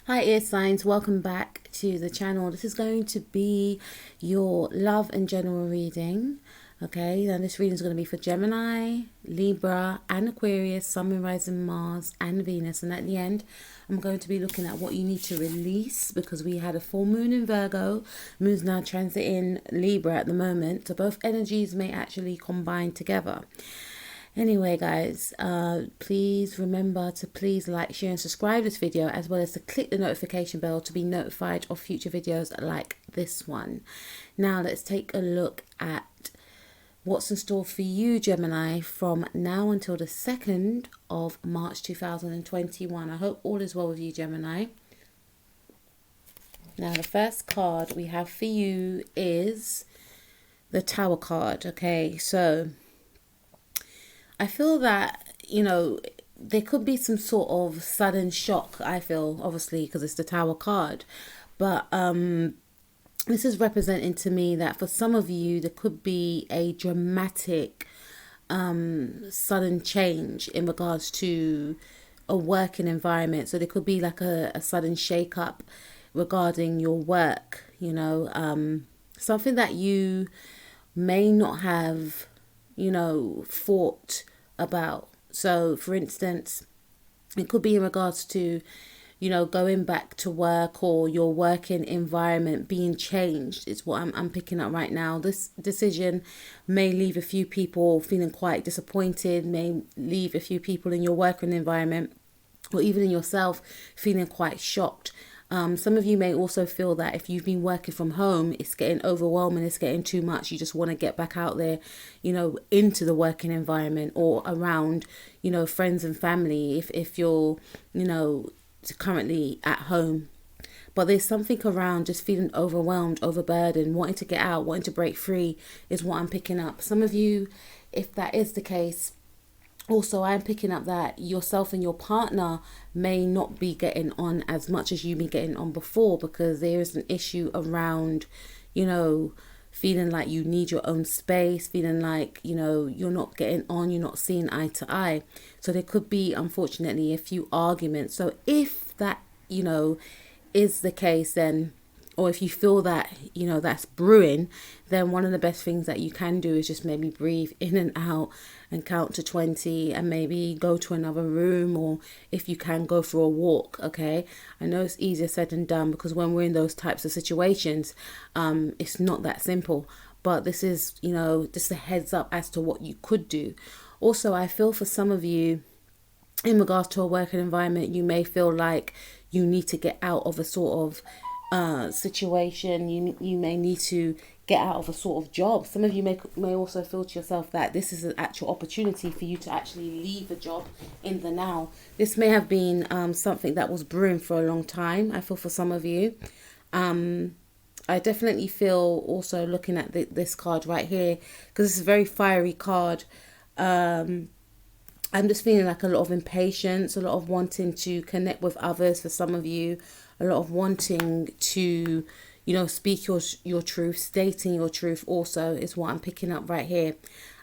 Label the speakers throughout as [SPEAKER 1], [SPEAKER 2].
[SPEAKER 1] Hi air signs, welcome back to the channel. This is going to be your love and general reading. Okay, now this reading is going to be for Gemini, Libra and Aquarius, Sun, Moon, Rising, Mars and Venus. And at the end, I'm going to be looking at what you need to release, because we had a full moon in Virgo. Moon's now transiting Libra at the moment, so both energies may actually combine together. Anyway, guys, please remember to please like, share and subscribe this video, as well as to click the notification bell to be notified of future videos like this one. Now let's take a look at what's in store for you, Gemini, from now until the 2nd of March 2021. I hope all is well with you, Gemini. Now the first card we have for you is the Tower card. Okay, so I feel that, you know, there could be some sort of sudden shock, I feel, obviously, because it's the Tower card. But this is representing to me that for some of you, there could be a dramatic sudden change in regards to a working environment. So there could be like a sudden shake-up regarding your work, you know, something that you may not have, you know, thought about. So for instance, it could be in regards to, you know, going back to work, or your working environment being changed. It's what I'm picking up right now. This decision may leave a few people feeling quite disappointed, may leave a few people in your working environment, or even in yourself, feeling quite shocked. Some of you may also feel that if you've been working from home, it's getting overwhelming, it's getting too much. You just want to get back out there, you know, into the working environment, or around, you know, friends and family, if you're, you know, currently at home. But there's something around just feeling overwhelmed, overburdened, wanting to get out, wanting to break free is what I'm picking up. Some of you, if that is the case, also, I'm picking up that yourself and your partner may not be getting on as much as you've been getting on before, because there is an issue around, you know, feeling like you need your own space, feeling like, you know, you're not getting on, you're not seeing eye to eye. So there could be, unfortunately, a few arguments. So if that, you know, is the case, then, or if you feel that, you know, that's brewing, then one of the best things that you can do is just maybe breathe in and out and count to 20, and maybe go to another room, or if you can, go for a walk. Okay, I know it's easier said than done, because when we're in those types of situations, it's not that simple. But this is, you know, just a heads up as to what you could do. Also, I feel for some of you, in regards to a working environment, you may feel like you need to get out of a sort of situation. You may need to get out of a sort of job. Some of you may also feel to yourself that this is an actual opportunity for you to actually leave a job in the now. This may have been something that was brewing for a long time, I feel, for some of you. I definitely feel, also looking at this card right here, because it's a very fiery card, I'm just feeling like a lot of impatience, a lot of wanting to connect with others for some of you, a lot of wanting to, you know, speak your truth, stating your truth also is what I'm picking up right here.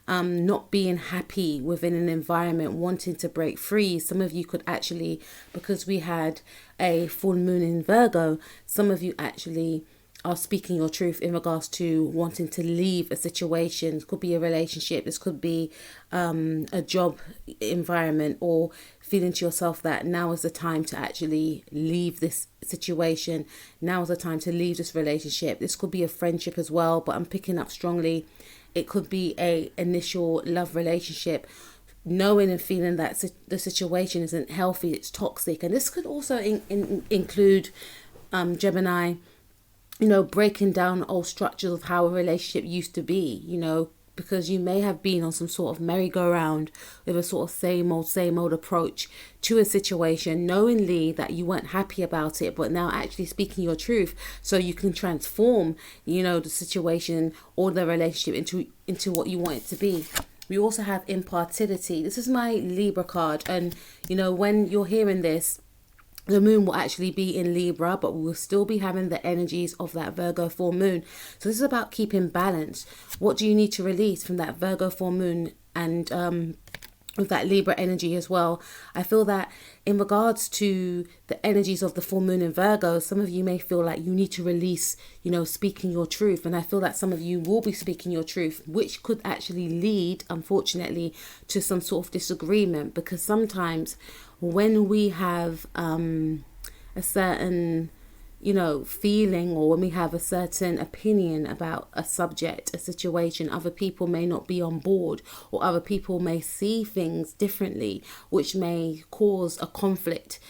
[SPEAKER 1] Not being happy within an environment, wanting to break free. Some of you could actually, because we had a full moon in Virgo, some of you actually are speaking your truth in regards to wanting to leave a situation. It could be a relationship, this could be a job environment, or feeling to yourself that now is the time to actually leave this situation, now is the time to leave this relationship. This could be a friendship as well, but I'm picking up strongly it could be a initial love relationship, knowing and feeling that the situation isn't healthy, it's toxic. And this could also include Gemini, you know, breaking down old structures of how a relationship used to be, you know, because you may have been on some sort of merry-go-round with a sort of same old approach to a situation, knowingly that you weren't happy about it, but now actually speaking your truth so you can transform, you know, the situation or the relationship into what you want it to be. We also have impartiality. This is my Libra card, and, you know, when you're hearing this, the moon will actually be in Libra, but we will still be having the energies of that Virgo full moon. So this is about keeping balance. What do you need to release from that Virgo full moon? And with that Libra energy as well. I feel that in regards to the energies of the full moon in Virgo, some of you may feel like you need to release, speaking your truth. And I feel that some of you will be speaking your truth, which could actually lead, unfortunately, to some sort of disagreement. Because sometimes when we have a certain feeling, or when we have a certain opinion about a subject, a situation, other people may not be on board, or other people may see things differently, which may cause a conflict,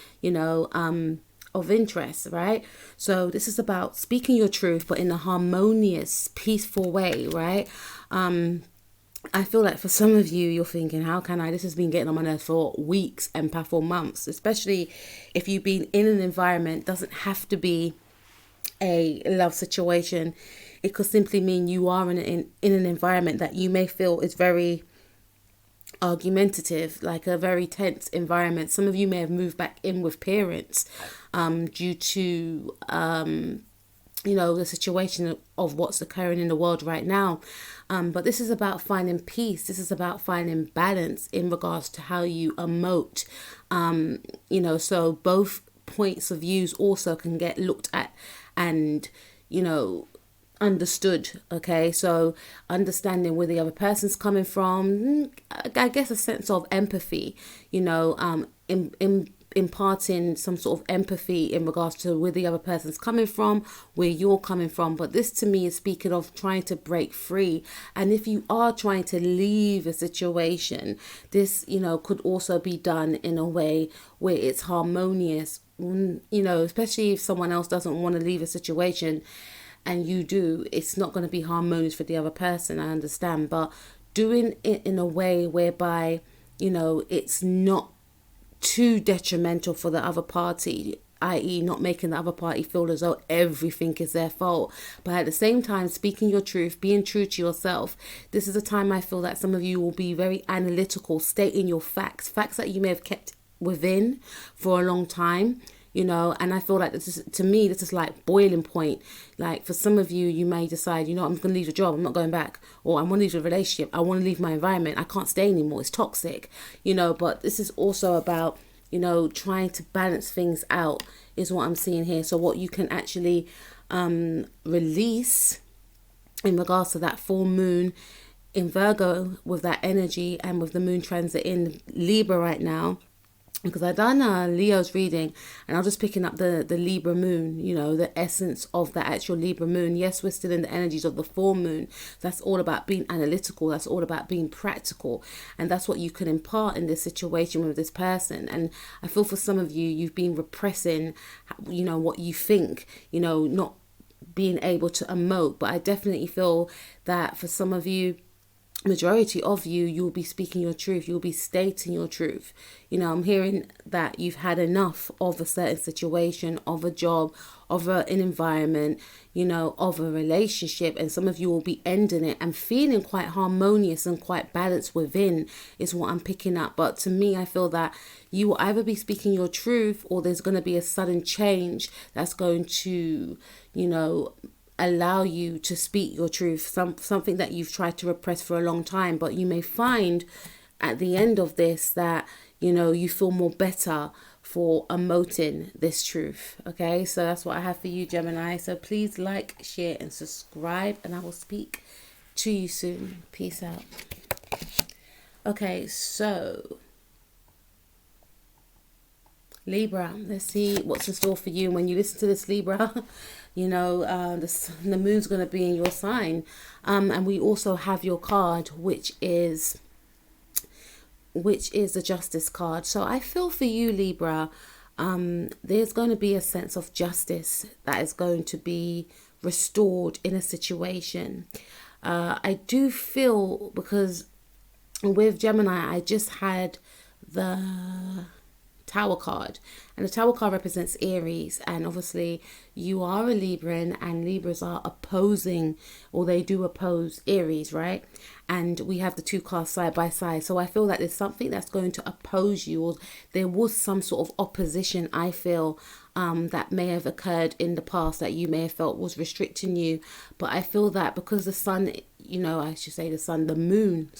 [SPEAKER 1] of interest, right? So this is about speaking your truth, but in a harmonious, peaceful way, right? I feel like for some of you, you're thinking, how can I? This has been getting on my nerves for weeks and for months, especially if you've been in an environment. Doesn't have to be a love situation. It could simply mean you are in an environment that you may feel is very argumentative, like a very tense environment. Some of you may have moved back in with parents due to the situation of what's occurring in the world right now. But this is about finding peace. This is about finding balance in regards to how you emote. So both points of views also can get looked at and, understood. Okay, so understanding where the other person's coming from, I guess a sense of empathy, imparting some sort of empathy in regards to where the other person's coming from, where you're coming from. But this to me is speaking of trying to break free. And if you are trying to leave a situation, this could also be done in a way where it's harmonious, especially if someone else doesn't want to leave a situation and you do. It's not going to be harmonious for the other person, I understand, but doing it in a way whereby it's not too detrimental for the other party, i.e. not making the other party feel as though everything is their fault, but at the same time speaking your truth, being true to yourself. This is a time I feel that some of you will be very analytical, stating your facts that you may have kept within for a long time, and I feel like this is like boiling point. Like for some of you, you may decide, I'm going to leave the job, I'm not going back, or I want to leave the relationship, I want to leave my environment, I can't stay anymore, it's toxic, but this is also about, trying to balance things out is what I'm seeing here. So what you can actually release in regards to that full moon in Virgo with that energy, and with the moon transit in Libra right now, because I done Leo's reading, and I was just picking up the Libra moon, the essence of the actual Libra moon. Yes, we're still in the energies of the full moon. That's all about being analytical. That's all about being practical. And that's what you can impart in this situation with this person. And I feel for some of you, you've been repressing, what you think, not being able to emote. But I definitely feel that for some of you, majority of you, you'll be speaking your truth, you'll be stating your truth. I'm hearing that you've had enough of a certain situation, of a job, of an environment, of a relationship, and some of you will be ending it and feeling quite harmonious and quite balanced within, is what I'm picking up. But to me, I feel that you will either be speaking your truth, or there's going to be a sudden change that's going to, allow you to speak your truth, something that you've tried to repress for a long time. But you may find at the end of this that you feel more better for emoting this truth. Okay, so that's what I have for you, Gemini. So please like, share and subscribe, and I will speak to you soon. Peace out. Okay, so Libra, let's see what's in store for you. When you listen to this, Libra, the moon's going to be in your sign, and we also have your card, which is the Justice card. So I feel for you, Libra, there's going to be a sense of justice that is going to be restored in a situation. I do feel, because with Gemini, I just had the Tower card, and the Tower card represents Aries, and obviously you are a Libran, and Libras are opposing, or they do oppose Aries, right? And we have the two cards side by side. So I feel that there's something that's going to oppose you, or there was some sort of opposition, I feel, that may have occurred in the past that you may have felt was restricting you. But I feel that because the sun, the moon,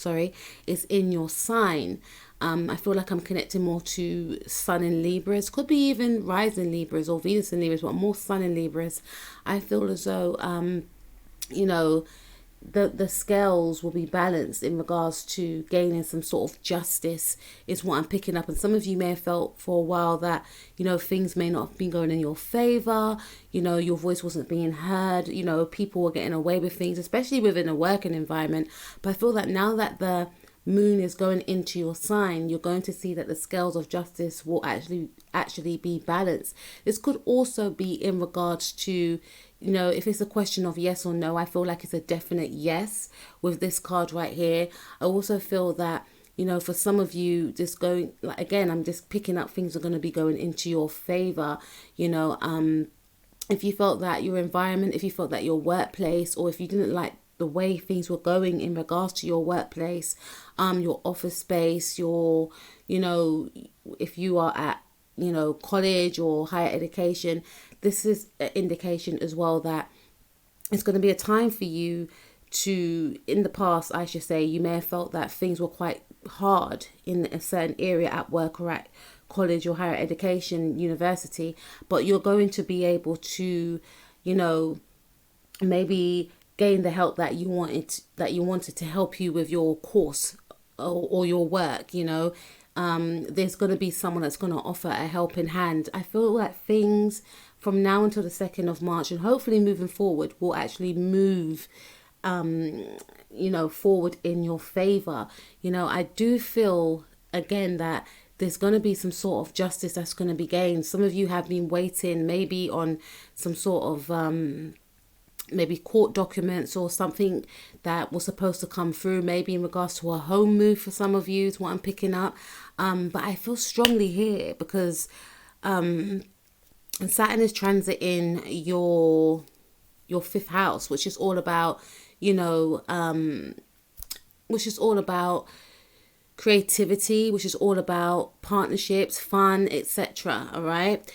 [SPEAKER 1] is in your sign, I feel like I'm connecting more to Sun in Libras, could be even rising Libras or Venus in Libras, but more Sun in Libras. I feel as though, you know, the scales will be balanced in regards to gaining some sort of justice is what I'm picking up. And some of you may have felt for a while that, you know, things may not have been going in your favor, you know, your voice wasn't being heard, you know, people were getting away with things, especially within a working environment. But I feel that now that the moon is going into your sign, you're going to see that the scales of justice will actually be balanced. This could also be in regards to, you know, if it's a question of yes or no, I feel like it's a definite yes with this card right here. I also feel that, you know, for some of you, just going, like, again, I'm just picking up things are going to be going into your favor, you know, if you felt that your environment, if you felt that your workplace, or if you didn't like the way things were going in regards to your workplace, your office space, your, you know, if you are at, you know, college or higher education, this is an indication as well that it's going to be a time for you to, in the past, I should say, you may have felt that things were quite hard in a certain area at work or at college or higher education, university, but you're going to be able to, you know, maybe gain the help that you wanted to help you with your course or your work, you know. There's going to be someone that's going to offer a helping hand. I feel like things from now until the 2nd of March and hopefully moving forward will actually move, you know, forward in your favor. You know, I do feel again that there's going to be some sort of justice that's going to be gained. Some of you have been waiting maybe on some sort of maybe court documents or something that was supposed to come through, maybe in regards to a home move for some of you is what I'm picking up. But I feel strongly here because Saturn is transiting your 5th house, which is all about, you know, which is all about creativity, which is all about partnerships, fun, etc. All right.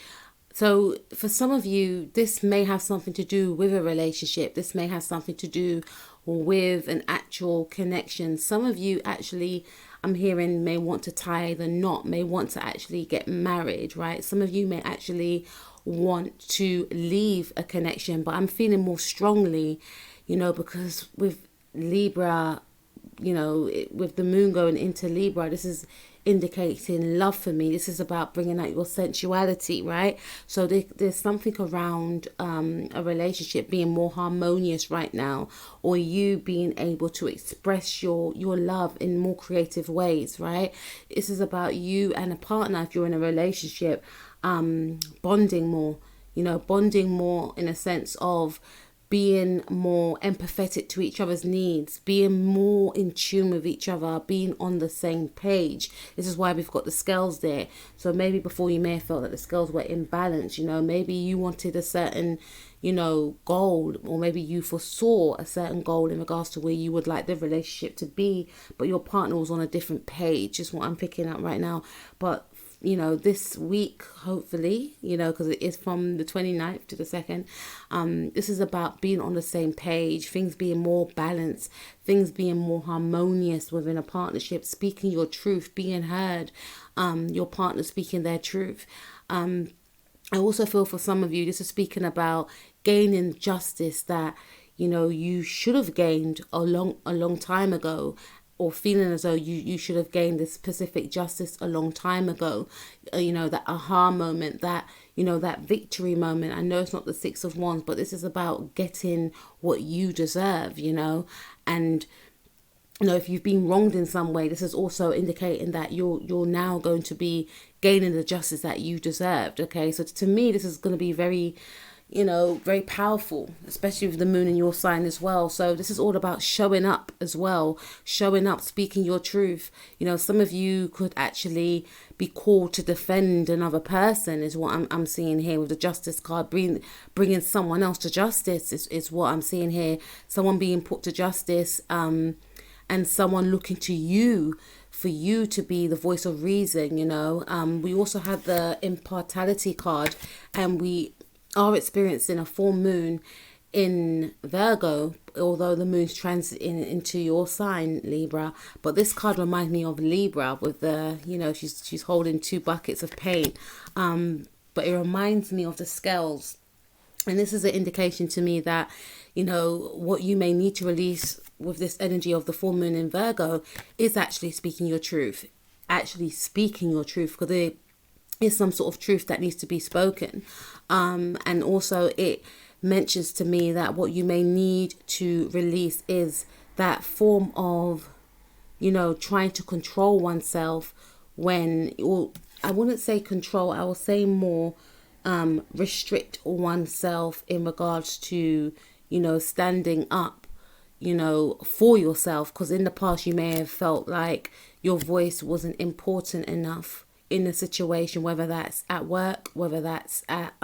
[SPEAKER 1] So for some of you, this may have something to do with a relationship. This may have something to do with an actual connection. Some of you actually, I'm hearing, may want to tie the knot, may want to actually get married, right? Some of you may actually want to leave a connection, but I'm feeling more strongly, you know, because with Libra, you know, with the moon going into Libra, this is indicating love for me. This is about bringing out your sensuality, right? So there's something around a relationship being more harmonious right now, or you being able to express your love in more creative ways, right? This is about you and a partner, if you're in a relationship, bonding more, you know, bonding more in a sense of being more empathetic to each other's needs, being more in tune with each other, being on the same page. This is why we've got the scales there. So maybe before you may have felt that the scales were imbalanced, you know, maybe you wanted a certain, you know, goal, or maybe you foresaw a certain goal in regards to where you would like the relationship to be, but your partner was on a different page, is what I'm picking up right now. But you know, this week, hopefully, you know, because it is from the 29th to the 2nd, this is about being on the same page, things being more balanced, things being more harmonious within a partnership, speaking your truth, being heard, your partner speaking their truth. I also feel for some of you, this is speaking about gaining justice that, you know, you should have gained a long time ago, or feeling as though you should have gained this specific justice a long time ago. You know, that aha moment, that, you know, that victory moment. I know it's not the 6 of Wands, but this is about getting what you deserve, you know. And, you know, if you've been wronged in some way, this is also indicating that you're now going to be gaining the justice that you deserved, okay? So to me, this is going to be very, you know, very powerful, especially with the moon in your sign as well. So this is all about showing up as well, showing up, speaking your truth. You know, some of you could actually be called to defend another person, is what I'm seeing here with the Justice card. Bringing someone else to justice is what I'm seeing here. Someone being put to justice, and someone looking to you for you to be the voice of reason, you know. We also have the Impartiality card, and we are experiencing a full moon in Virgo, although the moon's transiting into your sign, Libra. But this card reminds me of Libra with the, you know, she's holding 2 buckets of paint. But it reminds me of the scales. And this is an indication to me that, you know, what you may need to release with this energy of the full moon in Virgo is actually speaking your truth. Actually speaking your truth, because there is some sort of truth that needs to be spoken. And also it mentions to me that what you may need to release is that form of, you know, trying to control oneself when, or I wouldn't say control, I will say more restrict oneself in regards to, you know, standing up, you know, for yourself. Because in the past you may have felt like your voice wasn't important enough in a situation, whether that's at work, whether that's at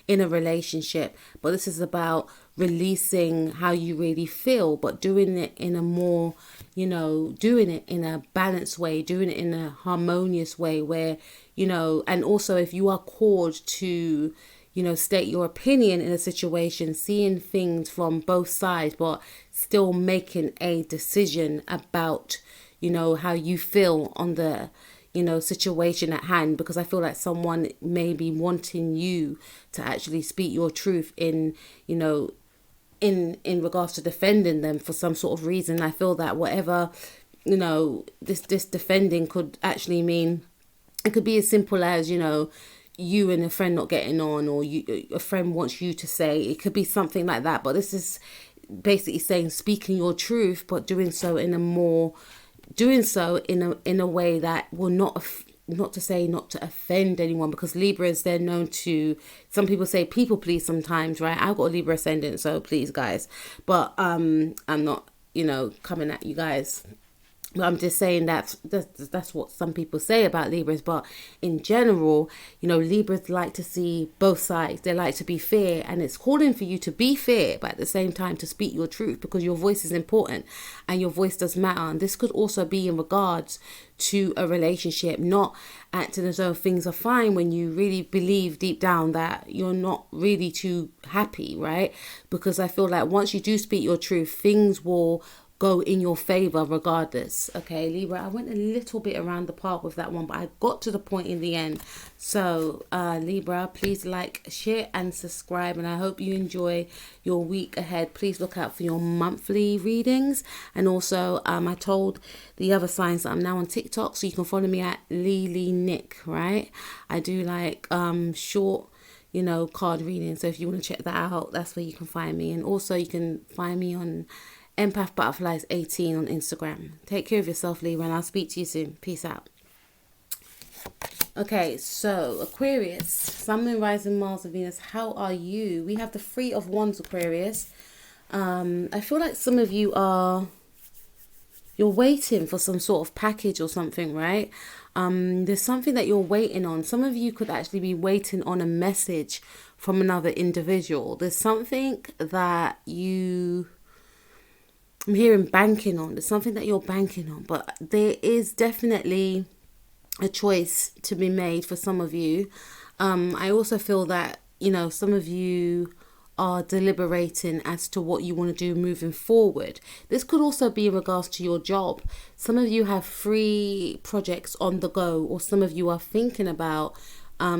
[SPEAKER 1] in a relationship. But this is about releasing how you really feel, but doing it in a more, you know, doing it in a balanced way, doing it in a harmonious way where, you know, and also if you are called to, you know, state your opinion in a situation, seeing things from both sides, but still making a decision about, you know, how you feel on the, you know, situation at hand. Because I feel like someone may be wanting you to actually speak your truth in, you know, in regards to defending them for some sort of reason. I feel that whatever, you know, this defending could actually mean, it could be as simple as, you know, you and a friend not getting on, or a friend wants you to say, it could be something like that. But this is basically saying speaking your truth, but doing so in a more, doing so in a way that will not to offend anyone, because Libras, they're known to, some people say people please sometimes, right? I've got a Libra ascendant, so please guys, but I'm not, you know, coming at you guys. I'm just saying that's what some people say about Libras. But in general, you know, Libras like to see both sides. They like to be fair, and it's calling for you to be fair, but at the same time to speak your truth, because your voice is important and your voice does matter. And this could also be in regards to a relationship, not acting as though things are fine when you really believe deep down that you're not really too happy, right? Because I feel like once you do speak your truth, things will go in your favor regardless. Okay, Libra, I went a little bit around the park with that one, but I got to the point in the end. So Libra, please like, share and subscribe, and I hope you enjoy your week ahead. Please look out for your monthly readings. And also I told the other signs that I'm now on TikTok, so you can follow me at Lily Nick, right? I do like short, you know, card reading, so if you want to check that out, that's where you can find me. And also you can find me on Empath Butterflies 18 on Instagram. Take care of yourself, Libra, and I'll speak to you soon. Peace out. Okay, so Aquarius, Sun, Moon, Rising, Mars, and Venus. How are you? We have the 3 of Wands, Aquarius. I feel like some of you you're waiting for some sort of package or something, right? There's something that you're waiting on. Some of you could actually be waiting on a message from another individual. There's something that I'm hearing banking on. There's something that you're banking on, but there is definitely a choice to be made for some of you. I also feel that, you know, some of you are deliberating as to what you want to do moving forward. This could also be in regards to your job. Some of you have 3 projects on the go, or some of you are thinking about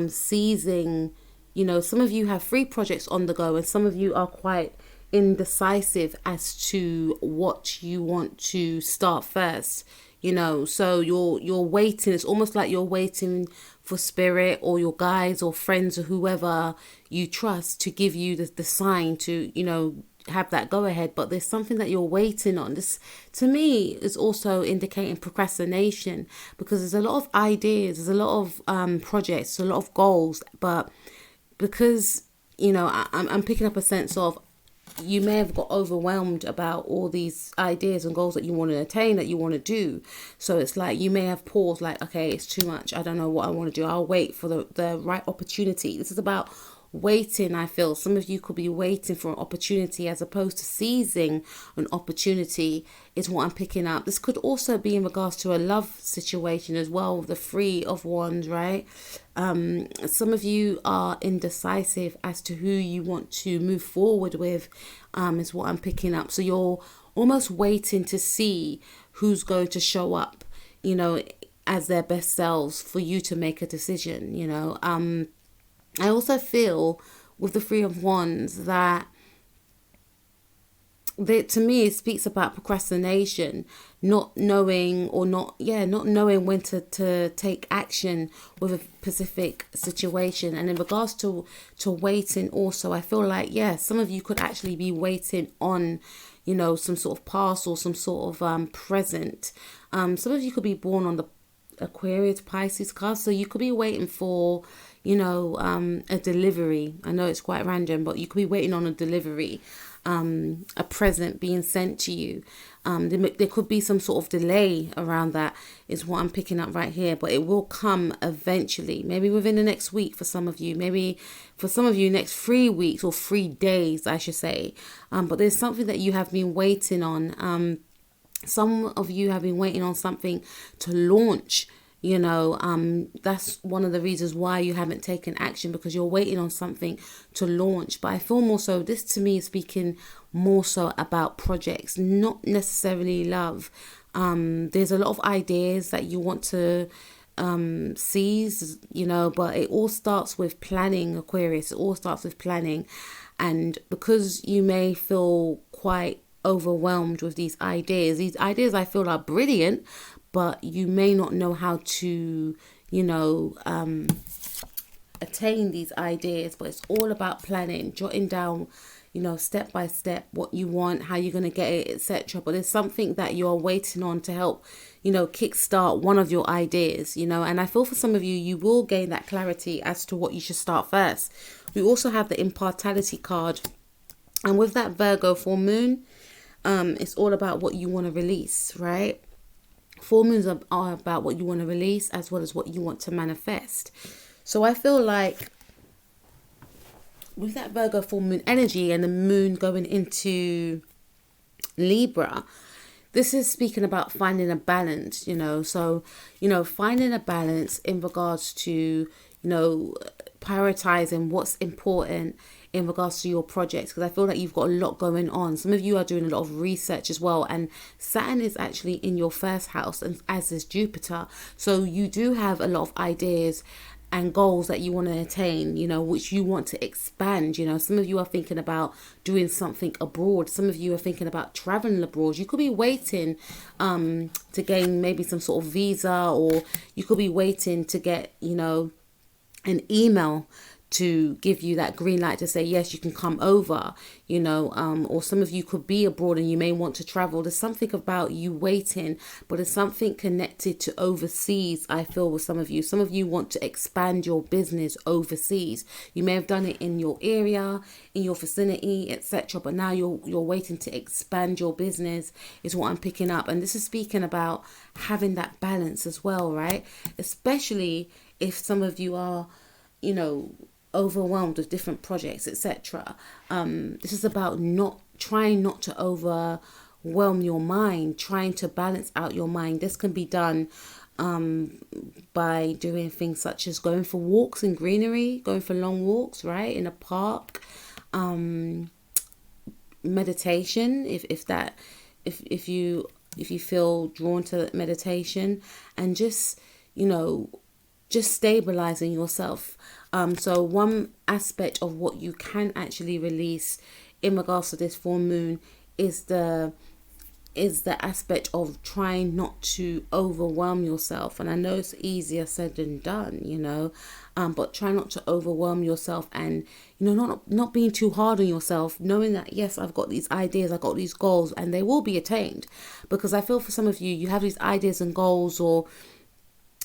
[SPEAKER 1] seizing, you know, some of you have 3 projects on the go, and some of you are quite indecisive as to what you want to start first, you know. So you're waiting. It's almost like you're waiting for spirit or your guides or friends or whoever you trust to give you the sign to, you know, have that go ahead. But there's something that you're waiting on. This to me is also indicating procrastination, because there's a lot of ideas, there's a lot of projects, a lot of goals, but because, you know, I'm picking up a sense of, you may have got overwhelmed about all these ideas and goals that you want to attain, that you want to do. So it's like you may have paused, like, okay, it's too much. I don't know what I want to do. I'll wait for the right opportunity. This is about waiting. I feel some of you could be waiting for an opportunity as opposed to seizing an opportunity, is what I'm picking up. This could also be in regards to a love situation as well, the Three of Wands, right? Some of you are indecisive as to who you want to move forward with, is what I'm picking up. So you're almost waiting to see who's going to show up, you know, as their best selves for you to make a decision, you know. I also feel with the Three of Wands that to me it speaks about procrastination, not knowing when to take action with a specific situation. And in regards to waiting also, I feel like, some of you could actually be waiting on, you know, some sort of parcel, some sort of present. Some of you could be born on the Aquarius, Pisces card, so you could be waiting for, you know, a delivery. I know it's quite random, but you could be waiting on a delivery, a present being sent to you. There could be some sort of delay around that, is what I'm picking up right here, but it will come eventually, maybe within the next week for some of you, maybe for some of you next 3 weeks or 3 days, I should say. But there's something that you have been waiting on. Some of you have been waiting on something to launch, you know. That's one of the reasons why you haven't taken action, because you're waiting on something to launch. But I feel more so, this to me is speaking more so about projects, not necessarily love. There's a lot of ideas that you want to seize, you know, but it all starts with planning, Aquarius. It all starts with planning. And because you may feel quite overwhelmed with these ideas I feel are brilliant, but you may not know how to, you know, attain these ideas. But it's all about planning, jotting down, you know, step by step what you want, how you're going to get it, etc. But there's something that you're waiting on to help, you know, kickstart one of your ideas, you know. And I feel for some of you, you will gain that clarity as to what you should start first. We also have the Impartiality card, and with that Virgo full moon, it's all about what you want to release, right? Full moons are about what you want to release as well as what you want to manifest. So I feel like with that Virgo full moon energy and the moon going into Libra, this is speaking about finding a balance, you know. So, you know, finding a balance in regards to, you know, prioritizing what's important in regards to your projects, because I feel like you've got a lot going on. Some of you are doing a lot of research as well, and Saturn is actually in your first house, and as is Jupiter. So you do have a lot of ideas and goals that you want to attain, you know, which you want to expand. You know, some of you are thinking about doing something abroad. Some of you are thinking about traveling abroad. You could be waiting to gain maybe some sort of visa, or you could be waiting to get, you know, an email to give you that green light to say, yes, you can come over, you know, or some of you could be abroad and you may want to travel. There's something about you waiting, but there's something connected to overseas, I feel, with some of you. Some of you want to expand your business overseas. You may have done it in your area, in your vicinity, etc., but now you're waiting to expand your business, is what I'm picking up. And this is speaking about having that balance as well, right? Especially if some of you are, you know, overwhelmed with different projects, etc. This is about trying not to overwhelm your mind, trying to balance out your mind. This can be done by doing things such as going for walks in greenery, going for long walks, right, in a park, meditation, if you feel drawn to meditation, and just, you know, just stabilizing yourself. So one aspect of what you can actually release in regards to this full moon is the aspect of trying not to overwhelm yourself. And I know it's easier said than done, you know, but try not to overwhelm yourself, and, you know, not being too hard on yourself, knowing that, yes, I've got these ideas, I've got these goals, and they will be attained. Because I feel for some of you, you have these ideas and goals, or,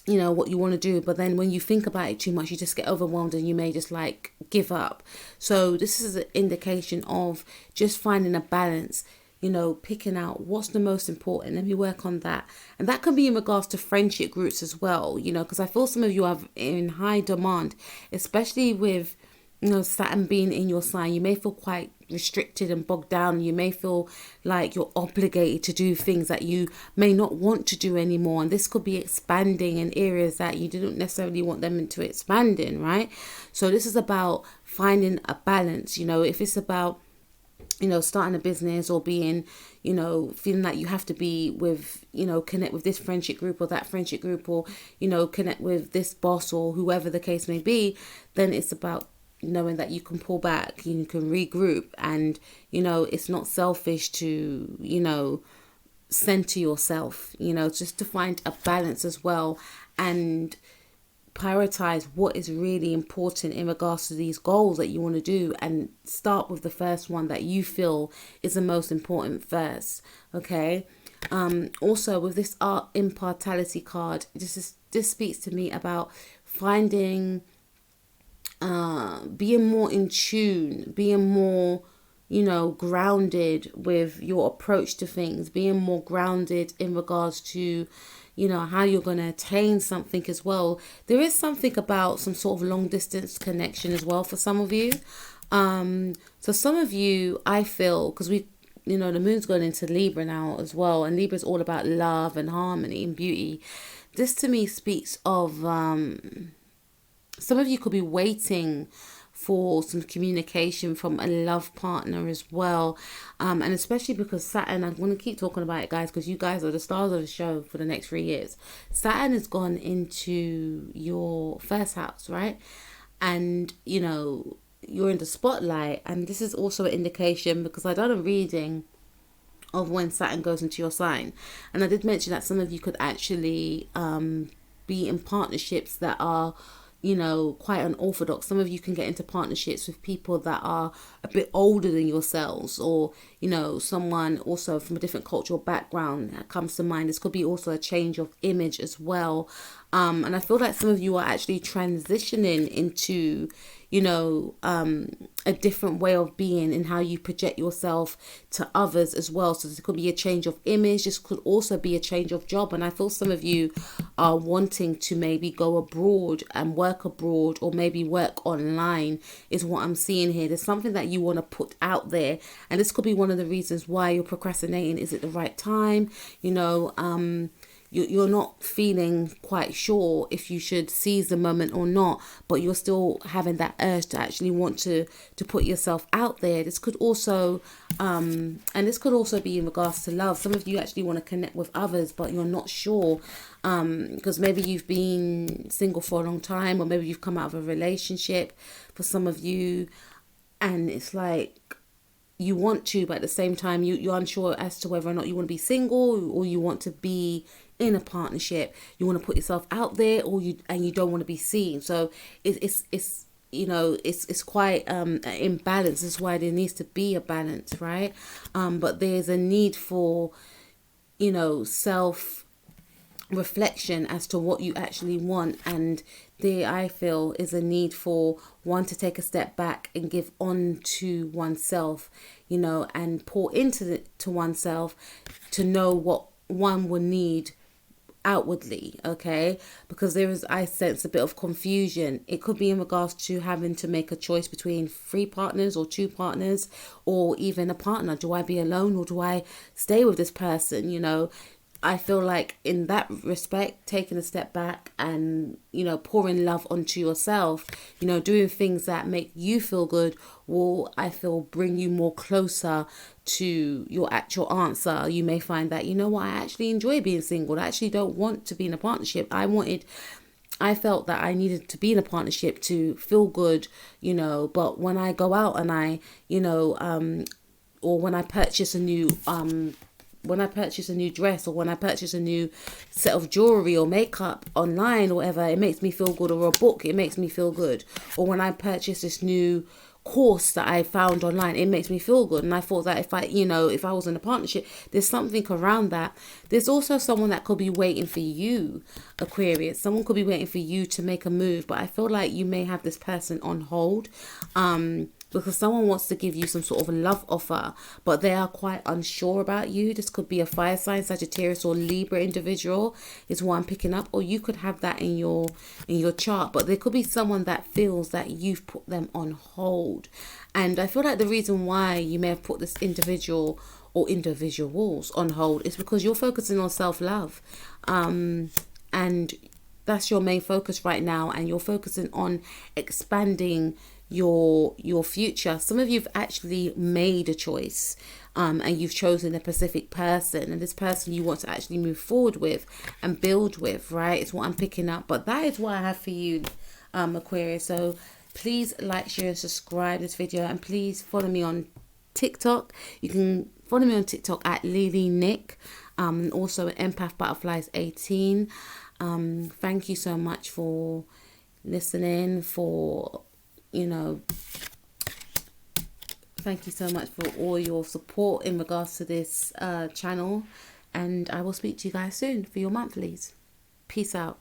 [SPEAKER 1] you know, what you want to do, but then when you think about it too much, you just get overwhelmed and you may just like give up. So this is an indication of just finding a balance, you know, picking out what's the most important. Let me work on that. And that can be in regards to friendship groups as well, you know, because I feel some of you are in high demand, especially with Saturn being in your sign, you may feel quite restricted and bogged down. You may feel like you're obligated to do things that you may not want to do anymore, and this could be expanding in areas that you didn't necessarily want them to expand in, right? So this is about finding a balance. If it's about starting a business, or being, feeling like you have to be with, connect with this friendship group or that friendship group, or, connect with this boss or whoever the case may be, then it's about knowing that you can pull back, you can regroup, and, it's not selfish to, center yourself, just to find a balance as well, and prioritize what is really important in regards to these goals that you want to do, and start with the first one that you feel is the most important first. Okay. Also with this art impartiality card, this speaks to me about finding, being more in tune, being more, grounded with your approach to things, being more grounded in regards to, how you're going to attain something as well. There is something about some sort of long distance connection as well for some of you. So some of you, I feel, because the moon's going into Libra now as well, and Libra is all about love and harmony and beauty. This to me speaks of, some of you could be waiting for some communication from a love partner as well, and especially because Saturn, I'm going to keep talking about it, guys, because you guys are the stars of the show for the next 3 years. Saturn has gone into your first house, right? And you're in the spotlight, and this is also an indication, because I done a reading of when Saturn goes into your sign, and I did mention that some of you could actually be in partnerships that are quite unorthodox. Some of you can get into partnerships with people that are a bit older than yourselves, or someone also from a different cultural background that comes to mind. This could be also a change of image as well, and I feel like some of you are actually transitioning into a different way of being and how you project yourself to others as well. So this could be a change of image. This could also be a change of job, and I feel some of you are wanting to maybe go abroad and work abroad, or maybe work online is what I'm seeing here. There's something that you want to put out there, and this could be one of the reasons why you're procrastinating. Is it the right time? You're not feeling quite sure if you should seize the moment or not, but you're still having that urge to actually want to put yourself out there. This could also, and this could also be in regards to love. Some of you actually want to connect with others, but you're not sure, because maybe you've been single for a long time, or maybe you've come out of a relationship for some of you, and it's like, you want to, but at the same time you're unsure as to whether or not you want to be single, or you want to be in a partnership. You want to put yourself out there, or you don't want to be seen. So it's quite an imbalance. This is why there needs to be a balance, right? But there's a need for self reflection as to what you actually want, and there I feel is a need for one to take a step back and give on to oneself, and pour into oneself to know what one will need outwardly. Okay, because I sense a bit of confusion. It could be in regards to having to make a choice between 3 partners or 2 partners, or even a partner. Do I be alone, or do I stay with this person? I feel like in that respect, taking a step back and, pouring love onto yourself, doing things that make you feel good will, I feel, bring you more closer to your actual answer. You may find that, I actually enjoy being single. I actually don't want to be in a partnership. I felt that I needed to be in a partnership to feel good, but when I go out and I, or when I purchase a new, dress, or when I purchase a new set of jewelry or makeup online or whatever, it makes me feel good, or a book, it makes me feel good. Or when I purchase this new course that I found online, it makes me feel good. And I thought that if I, you know, if I was in a partnership, there's something around that. There's also someone that could be waiting for you, Aquarius. Someone could be waiting for you to make a move, but I feel like you may have this person on hold. Because someone wants to give you some sort of a love offer, but they are quite unsure about you. This could be a fire sign, Sagittarius or Libra individual is what I'm picking up, or you could have that in your chart. But there could be someone that feels that you've put them on hold, and I feel like the reason why you may have put this individual or individuals on hold is because you're focusing on self-love, and that's your main focus right now, and you're focusing on expanding your future. Some of you've actually made a choice, and you've chosen a specific person, and this person you want to actually move forward with and build with, right? It's what I'm picking up. But that is what I have for you, Aquarius. So please like, share, and subscribe this video, and please follow me on TikTok. You can follow me on TikTok at Lily Nick, and also at Empath Butterflies 18. Thank you so much for listening, for, you know, thank you so much for all your support in regards to this channel, and I will speak to you guys soon for your monthlies. Peace out.